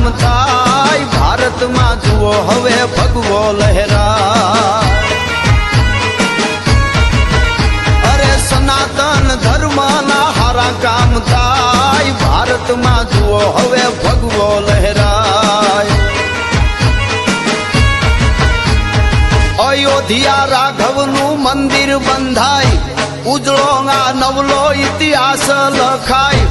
કામ થાય ભારતમાં જુઓ હવે ભગવો લહેરાય અરે સનાતન ધર્મના હારા કામ થાય ભારતમાં જુઓ હવે ભગવો લહેરાય અયોધ્યા રાઘવનું મંદિર બંધાય ઉજળો આ નવલો ઇતિહાસ લખાય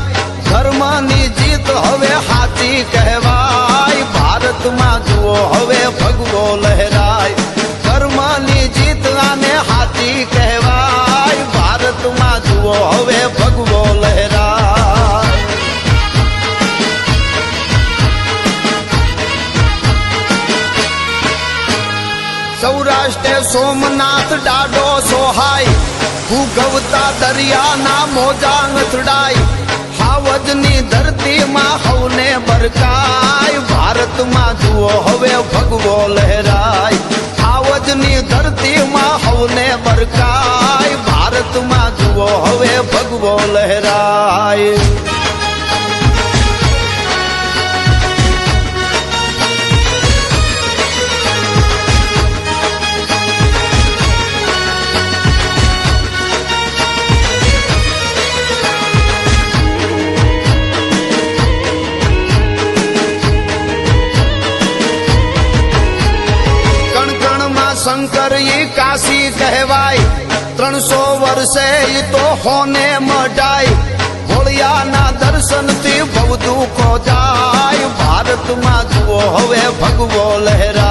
ધર્મની જીત હવે હાચી કહેવાય ભારતમાં જુઓ હવે ભગવો લહેરાય ધર્મની જીત આને હાચી કહેવાય ભારતમાં જુઓ હવે ભગવો લહેરાય સૌરાષ્ટ્રે સોમનાથ ડાડો સોહાય ભૂગવતા દરિયાના મોજા અથડાય હાવજની ધરતીમાં હવને બરકાય ભારતમાં જુઓ હવે ભગવો લહેરાય હાવજની ધરતીમાં હવને બરકાય ભારતમાં જુઓ હવે ભગવો લહેરાય શંકર ઈ કાશી કહેવાય 300 વર્ષે ઈ તો હોને મઢાય ભોળિયાના દર્શનથી બહુ દુઃખો જાય ભારતમાં જુઓ હવે ભગવો લહેરાય